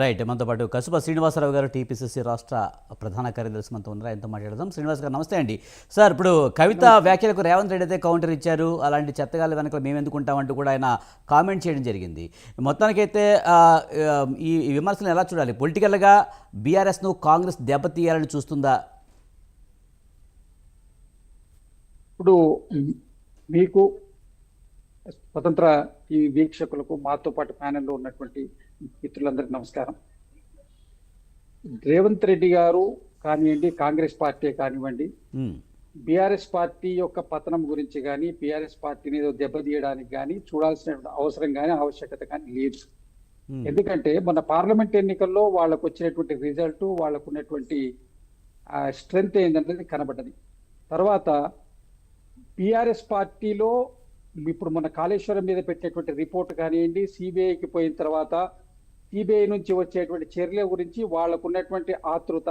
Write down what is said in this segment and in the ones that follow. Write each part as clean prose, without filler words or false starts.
Right. మనతో పాటు కసుప శ్రీనివాసరావు గారు టీపీసీసీ రాష్ట్ర ప్రధాన కార్యదర్శి మనతో ఉన్నారు. ఆయనతో మాట్లాడదాం. శ్రీనివాస్ గారు నమస్తే అండి. సార్, ఇప్పుడు కవిత వ్యాఖ్యలకు రేవంత్ రెడ్డి అయితే కౌంటర్ ఇచ్చారు. అలాంటి చెత్తగాలి వెనక మేము ఎందుకుంటామంటూ కూడా ఆయన కామెంట్ చేయడం జరిగింది. మొత్తానికైతే ఈ విమర్శలను ఎలా చూడాలి? పొలిటికల్గా బీఆర్ఎస్ను కాంగ్రెస్ దెబ్బతీయాలని చూస్తుందా? ఇప్పుడు మీకు స్వతంత్ర ఈ వీక్షకులకు మాతో పాటు ప్యానెల్లో ఉన్నటువంటి మిత్రులందరికీ నమస్కారం. రేవంత్ రెడ్డి గారు కానివ్వండి, కాంగ్రెస్ పార్టీ కానివ్వండి, బీఆర్ఎస్ పార్టీ యొక్క పతనం గురించి కానీ, బీఆర్ఎస్ పార్టీని ఏదో దెబ్బతీయడానికి కానీ చూడాల్సిన అవసరం కానీ ఆవశ్యకత కానీ లేదు. ఎందుకంటే మన పార్లమెంట్ ఎన్నికల్లో వాళ్ళకు వచ్చినటువంటి రిజల్ట్, వాళ్ళకు ఉన్నటువంటి స్ట్రెంగ్త్ ఏంటనేది కనబడ్డది. తర్వాత బీఆర్ఎస్ పార్టీలో ఇప్పుడు మన కాళేశ్వరం మీద పెట్టేటువంటి రిపోర్ట్ కానివ్వండి, సిబిఐకి పోయిన తర్వాత సిబిఐ నుంచి వచ్చేటువంటి చర్యల గురించి వాళ్ళకు ఉన్నటువంటి ఆతృత,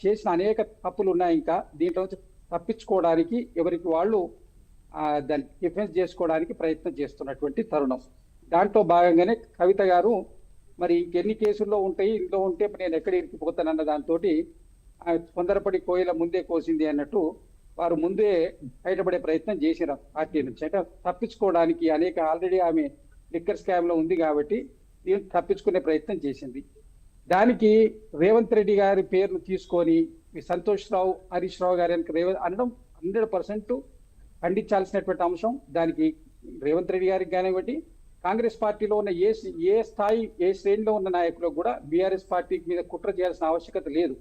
చేసిన అనేక తప్పులు ఉన్నాయి. ఇంకా దీంట్లో నుంచి తప్పించుకోవడానికి ఎవరికి వాళ్ళు దాన్ని డిఫెన్స్ చేసుకోవడానికి ప్రయత్నం చేస్తున్నటువంటి తరుణం. దాంట్లో భాగంగానే కవిత గారు మరి ఇంకెన్ని కేసుల్లో ఉంటాయి, ఇంట్లో ఉంటే నేను ఎక్కడ ఇరికిపోతానన్న దాంతో తొందరపడి కోయిల ముందే కోసింది అన్నట్టు వారు ముందే బయటపడే ప్రయత్నం చేసిన పార్టీ నుంచి. అంటే తప్పించుకోవడానికి అనేక ఆల్రెడీ ఆమె లిక్కర్ స్కామ్ లో ఉంది కాబట్టి దీన్ని తప్పించుకునే ప్రయత్నం చేసింది. దానికి రేవంత్ రెడ్డి గారి పేర్లు తీసుకొని సంతోష్ రావు, హరీష్ రావు గారి అనడం 100% ఖండించాల్సినటువంటి అంశం. దానికి రేవంత్ రెడ్డి గారికి కానివ్వండి, కాంగ్రెస్ పార్టీలో ఉన్న ఏ స్థాయి, ఏ శ్రేణిలో ఉన్న నాయకులకు కూడా బీఆర్ఎస్ పార్టీ మీద కుట్ర చేయాల్సిన ఆవశ్యకత లేదు.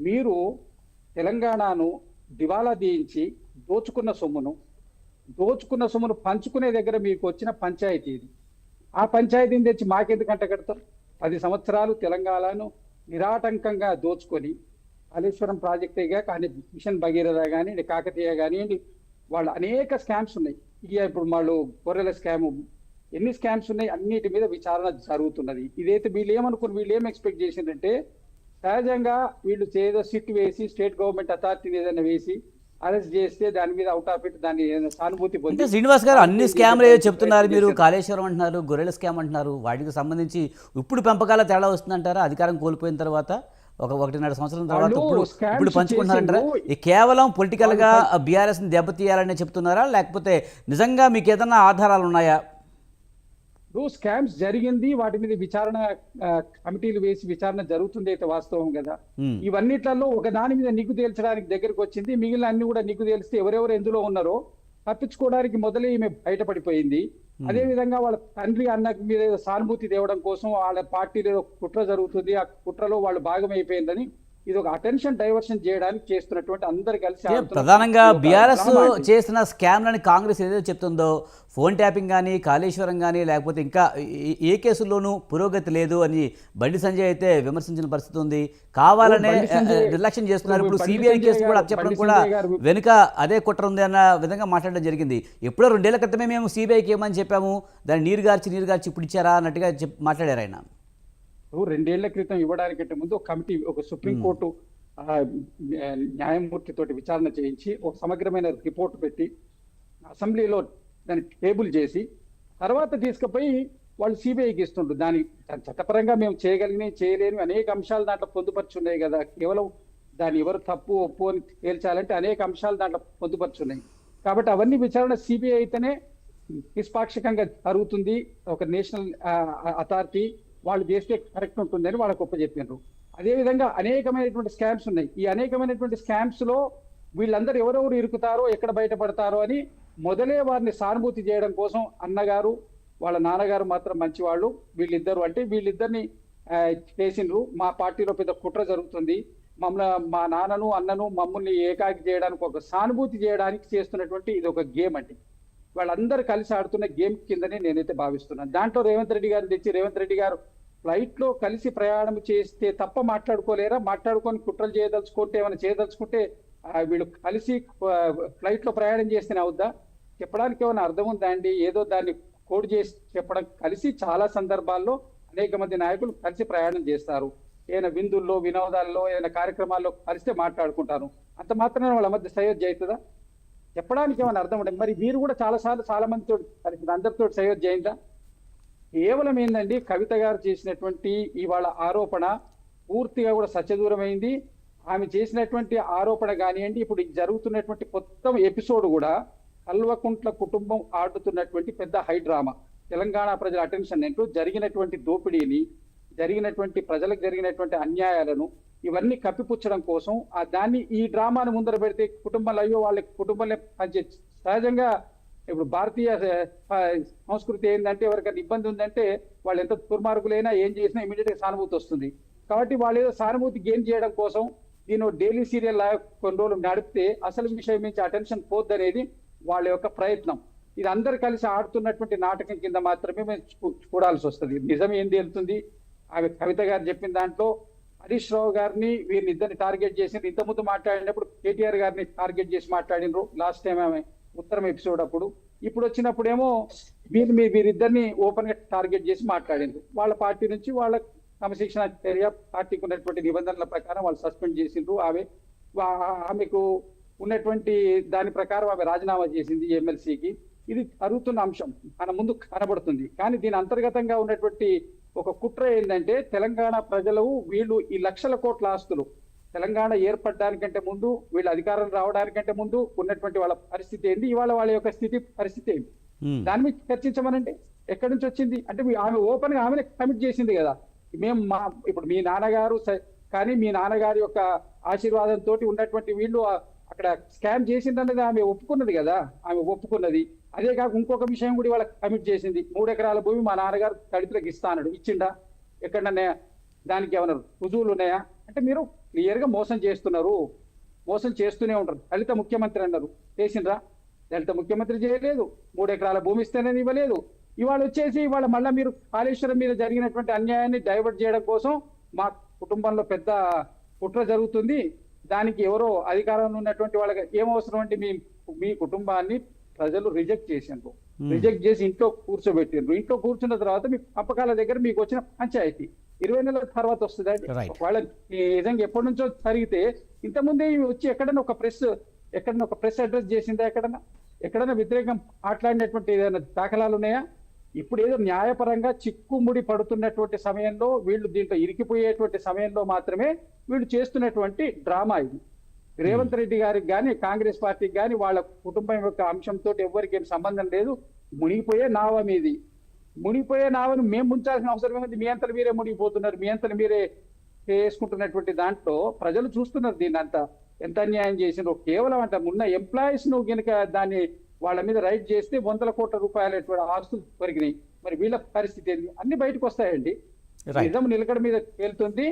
మీరు తెలంగాణను దివాలా తీయించి దోచుకున్న సొమ్మును పంచుకునే దగ్గర మీకు వచ్చిన పంచాయతీ ఇది. ఆ పంచాయతీని తెచ్చి మాకెందుకు అంటగడతారు? 10 సంవత్సరాలు తెలంగాణను నిరాటంకంగా దోచుకొని కాళేశ్వరం ప్రాజెక్టేగా కానీ, మిషన్ భగీరథ కానివ్వండి, కాకతీయ కానివ్వండి, వాళ్ళు అనేక స్కామ్స్ ఉన్నాయి. ఇక ఇప్పుడు వాళ్ళు గొర్రెల స్కాము, ఎన్ని స్కామ్స్ ఉన్నాయి, అన్నిటి మీద విచారణ జరుగుతున్నది. ఇదైతే వీళ్ళు ఏం ఎక్స్పెక్ట్ చేసిందంటే, సహజంగా వీళ్ళు ఏదో సిట్ వేసి స్టేట్ గవర్నమెంట్ అథారిటీని ఏదైనా వేసి అరెస్ట్ చేస్తే దాని మీద అవుట్ ఆఫ్ ఇట్ దాన్ని సానుభూతి పొంది. శ్రీనివాస్ గారు, అన్ని స్కామ్లు చెప్తున్నారు మీరు. కాళేశ్వరం అంటున్నారు, గొర్రెల స్కామ్ అంటున్నారు. వాటికి సంబంధించి ఇప్పుడు పెంపకాల తేడా వస్తుందంటారా? అధికారం కోల్పోయిన తర్వాత 1.5 సంవత్సరం తర్వాత ఇప్పుడు పంచుకుంటున్నారంటారా? కేవలం పొలిటికల్ గా బీఆర్ఎస్ ని దెబ్బతీయాలని చెప్తున్నారా, లేకపోతే నిజంగా మీకు ఏదైనా ఆధారాలు ఉన్నాయా? స్కామ్స్ జరిగింది, వాటి మీద విచారణ కమిటీలు వేసి విచారణ జరుగుతుంది అయితే వాస్తవం కదా. ఇవన్నిట్లలో ఒక దాని మీద నిగ్గు తేల్చడానికి దగ్గరకు వచ్చింది. మిగిలిన అన్ని కూడా నిగ్గు తేల్స్తే ఎవరెవరు ఎందులో ఉన్నారో తప్పించుకోవడానికి మొదలై ఈమె బయటపడిపోయింది. అదే విధంగా వాళ్ళ తండ్రి అన్న మీద సానుభూతి తేవడం కోసం వాళ్ళ పార్టీలో కుట్ర జరుగుతుంది, ఆ కుట్రలో వాళ్ళు భాగమైపోయిందని ఇది ఒక అటెన్షన్ డైవర్షన్ చేయడానికి చేస్తున్నటువంటి అందరు కలిసి ప్రధానంగా బీఆర్ఎస్ చేసిన స్కామ్లని కాంగ్రెస్ ఏదైతే చెప్తుందో, ఫోన్ ట్యాపింగ్ కానీ, కాళేశ్వరం కానీ, లేకపోతే ఇంకా ఏ కేసుల్లోనూ పురోగతి లేదు అని బండి సంజయ్ అయితే విమర్శించిన పరిస్థితి ఉంది. కావాలనే నిర్లక్ష్యం చేస్తున్నారు. ఇప్పుడు సిబిఐ కేసు కూడా చెప్పడం కూడా వెనుక అదే కుట్ర ఉంది అన్న విధంగా మాట్లాడడం జరిగింది. ఎప్పుడో 2 ఏళ్ల క్రితమే మేము సిబిఐకి ఏమని చెప్పాము, దాన్ని నీరు గార్చి ఇప్పుడు ఇచ్చారా అన్నట్టుగా మాట్లాడారు ఆయన. 2 ఏళ్ల క్రితం ఇవ్వడానికంటే ముందు ఒక కమిటీ, ఒక సుప్రీంకోర్టు న్యాయమూర్తి తోటి విచారణ చేయించి ఒక సమగ్రమైన రిపోర్ట్ పెట్టి అసెంబ్లీలో దాన్ని టేబుల్ చేసి తర్వాత తీసుకుపోయి వాళ్ళు సిబిఐకి ఇస్తుండ్రు. దాని చట్టపరంగా మేము చేయలేని అనేక అంశాలు దాంట్లో పొందుపరుచున్నాయి కదా. కేవలం దాన్ని ఎవరు తప్పు ఒప్పు అని తేల్చాలంటే అనేక అంశాలు దాంట్లో పొందుపరుచున్నాయి. కాబట్టి అవన్నీ విచారణ సిబిఐ అయితేనే నిష్పాక్షికంగా జరుగుతుంది. ఒక నేషనల్ అథారిటీ వాళ్ళు చేస్తే కరెక్ట్ ఉంటుందని వాళ్ళకు ఒప్పచెప్పినారు. అదేవిధంగా అనేకమైనటువంటి స్కామ్స్ ఉన్నాయి. ఈ అనేకమైనటువంటి స్కామ్స్ లో వీళ్ళందరూ ఎవరెవరు ఇరుకుతారో, ఎక్కడ బయటపడతారో అని మొదలే వారిని సానుభూతి చేయడం కోసం అన్నగారు, వాళ్ళ నాన్నగారు మాత్రం మంచివాళ్ళు, వీళ్ళిద్దరిని చేసిండ్రు. మా పార్టీలో పెద్ద కుట్ర జరుగుతుంది, మా నాన్నను అన్నను మమ్మల్ని ఏకాకి చేయడానికి, ఒక సానుభూతి చేయడానికి చేస్తున్నటువంటి ఇది ఒక గేమ్ అండి. వాళ్ళందరూ కలిసి ఆడుతున్న గేమ్ కిందనే నేనైతే భావిస్తున్నాను. దాంట్లో రేవంత్ రెడ్డి గారిని తెచ్చి రేవంత్ రెడ్డి గారు ఫ్లైట్ లో కలిసి ప్రయాణం చేస్తే తప్ప మాట్లాడుకోలేరా? మాట్లాడుకొని కుట్రలు చేయదలుచుకుంటే, ఏమైనా చేయదలుచుకుంటే వీళ్ళు కలిసి ఫ్లైట్ లో ప్రయాణం చేస్తేనే అవుద్దా? చెప్పడానికి ఏమైనా అర్థం ఉందా అండి? ఏదో దాన్ని కోడ్ చేసి చెప్పడం. కలిసి చాలా సందర్భాల్లో అనేక మంది నాయకులు కలిసి ప్రయాణం చేస్తారు. ఏదైనా విందుల్లో, వినోదాల్లో, ఏదైనా కార్యక్రమాల్లో కలిస్తే మాట్లాడుకుంటారు. అంత మాత్రమే వాళ్ళ మధ్య సయోధ్య అవుతుందా? చెప్పడానికి ఏమైనా అర్థం ఉండదు. మరి మీరు కూడా చాలా మందితో అందరితో సయోధ్య అయిందా? కేవలం ఏందండి, కవిత గారు చేసినటువంటి ఇవాళ ఆరోపణ పూర్తిగా కూడా సత్యదూరమైంది. ఆమె చేసినటువంటి ఆరోపణ కానివ్వండి, ఇప్పుడు జరుగుతున్నటువంటి మొత్తం ఎపిసోడ్ కూడా కల్వకుంట్ల కుటుంబం ఆడుతున్నటువంటి పెద్ద హై డ్రామా. తెలంగాణ ప్రజల అటెన్షన్ ఏంటో జరిగినటువంటి దోపిడీని, జరిగినటువంటి ప్రజలకు జరిగినటువంటి అన్యాయాలను ఇవన్నీ కప్పిపుచ్చడం కోసం దాన్ని ఈ డ్రామాను ముందర పెడితే కుటుంబాలు అయ్యో వాళ్ళ కుటుంబంలో పనిచేసి సహజంగా ఇప్పుడు భారతీయ సంస్కృతి ఏంటంటే ఎవరికైనా ఇబ్బంది ఉందంటే వాళ్ళు ఎంత దుర్మార్గులైనా ఏం చేసినా ఇమీడియట్ గా సానుభూతి వస్తుంది. కాబట్టి వాళ్ళు ఏదో సానుభూతి గెయిన్ చేయడం కోసం దీని డైలీ సీరియల్ కొన్ని రోజులు నడిపితే అసలు విషయం నుంచి అటెన్షన్ పోద్దనేది వాళ్ళ యొక్క ప్రయత్నం. ఇది అందరు కలిసి ఆడుతున్నటువంటి నాటకం కింద మాత్రమే మేము చూడాల్సి వస్తుంది. నిజం ఏం తేలుతుంది? ఆమె కవిత గారు చెప్పిన దాంట్లో హరీష్ రావు గారిని వీరిని ఇద్దరిని టార్గెట్ చేసిండ్రు. ఇంతకుముందు మాట్లాడినప్పుడు కేటీఆర్ గారిని టార్గెట్ చేసి మాట్లాడినరు లాస్ట్ టైం ఆమె ఉత్తరం ఎపిసోడ్ అప్పుడు. ఇప్పుడు వచ్చినప్పుడేమో వీరిద్దరిని ఓపెన్ గా టార్గెట్ చేసి మాట్లాడిండ్రు. వాళ్ళ పార్టీ నుంచి వాళ్ళ క్రమశిక్షణ చర్య పార్టీకి ఉన్నటువంటి నిబంధనల ప్రకారం వాళ్ళు సస్పెండ్ చేసిండ్రు. ఆమెకు ఉన్నటువంటి దాని ప్రకారం ఆమె రాజీనామా చేసింది ఎమ్మెల్సీకి. ఇది జరుగుతున్న అంశం మన ముందు కనబడుతుంది. కానీ దీని అంతర్గతంగా ఉన్నటువంటి ఒక కుట్ర ఏంటంటే తెలంగాణ ప్రజలు వీళ్ళు ఈ లక్షల కోట్ల ఆస్తులు తెలంగాణ ఏర్పడడానికంటే ముందు, వీళ్ళ అధికారం రావడానికంటే ముందు ఉన్నటువంటి వాళ్ళ పరిస్థితి ఏంటి, ఇవాళ వాళ్ళ యొక్క స్థితి పరిస్థితి ఏంటి, దాని మీద చర్చించమనండి. ఎక్కడి నుంచి వచ్చింది అంటే ఆమె ఓపెన్ గా ఆమెనే కమిట్ చేసింది కదా. మేము ఇప్పుడు మీ నాన్నగారు కానీ మీ నాన్నగారి యొక్క ఆశీర్వాదంతో ఉన్నటువంటి వీళ్ళు అక్కడ స్కామ్ చేసిందన్నది ఆమె ఒప్పుకున్నది కదా. ఆమె ఒప్పుకున్నది. అదే కాక ఇంకొక విషయం కూడా వాళ్ళకి కమిట్ చేసింది. 3 ఎకరాల భూమి మా నాన్నగారు దళితులకు ఇస్తానడు. ఇచ్చిండా? ఎక్కడన్నా దానికి ఏమన్నా రుజువులు ఉన్నాయా? అంటే మీరు క్లియర్ గా మోసం చేస్తున్నారు, మోసం చేస్తూనే ఉంటారు. దళిత ముఖ్యమంత్రి అన్నారు, చేసిండ్రా? దళిత ముఖ్యమంత్రి చేయలేదు. 3 ఎకరాల భూమి ఇస్తేనే ఇవ్వలేదు. ఇవాళ వచ్చేసి ఇవాళ మళ్ళీ మీరు కాళేశ్వరం మీద జరిగినటువంటి అన్యాయాన్ని డైవర్ట్ చేయడం కోసం మా కుటుంబంలో పెద్ద కుట్ర జరుగుతుంది, దానికి ఎవరో అధికారంలో ఉన్నటువంటి వాళ్ళకి ఏమవసరం అంటే మీ కుటుంబాన్ని ప్రజలు రిజెక్ట్ చేసిండ్రు. రిజెక్ట్ చేసి ఇంట్లో కూర్చోబెట్టిండ్రు. ఇంట్లో కూర్చున్న తర్వాత మీ పంపకాల దగ్గర మీకు వచ్చిన పంచాయతీ 20 నెలల తర్వాత వస్తుందండి. వాళ్ళ నిజంగా ఎప్పటి నుంచో జరిగితే ఇంతకుముందే వచ్చి ఎక్కడన్నా ఒక ప్రెస్ అడ్రస్ చేసిందా? ఎక్కడన్నా వ్యతిరేకం మాట్లాడినటువంటి ఏదైనా దాఖలాలు ఉన్నాయా? ఇప్పుడు ఏదో న్యాయపరంగా చిక్కుముడి పడుతున్నటువంటి సమయంలో, వీళ్ళు దీంట్లో ఇరికిపోయేటువంటి సమయంలో మాత్రమే వీళ్ళు చేస్తున్నటువంటి డ్రామా ఇది. రేవంత్ రెడ్డి గారికి కానీ కాంగ్రెస్ పార్టీకి కానీ వాళ్ళ కుటుంబం యొక్క అంశంతో ఎవరికి ఏం సంబంధం లేదు. మునిగిపోయే నావ మీది. మునిగిపోయే నావను మేము ముంచాల్సిన అవసరం ఏమైంది? మీ అంతలు మీరే మునిగిపోతున్నారు, మీ అంతలు మీరే చేసుకుంటున్నటువంటి దాంట్లో ప్రజలు చూస్తున్నారు దీన్ని అంతా ఎంత అన్యాయం చేసిండ్రో. కేవలం అంటే ఉన్న ఎంప్లాయీస్ ను కనుక దాన్ని వాళ్ళ మీద రైట్ చేస్తే 100 కోట్ల రూపాయల ఆస్తులు పెరిగినాయి. మరి వీళ్ళ పరిస్థితి ఏంటి? అన్ని బయటకు వస్తాయండి. నిజం నిలకడ మీద తేలుతుంది.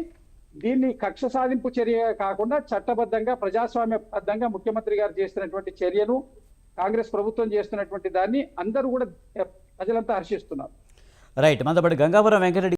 దీన్ని కక్ష సాధింపు చర్య కాకుండా చట్టబద్ధంగా ప్రజాస్వామ్యబద్ధంగా ముఖ్యమంత్రి గారు చేస్తున్నటువంటి చర్యను, కాంగ్రెస్ ప్రభుత్వం చేస్తున్నటువంటి దాన్ని అందరూ కూడా ప్రజలంతా హర్షిస్తున్నారు. రైట్. మనతో పాటు గంగాపురం వెంకటరెడ్డి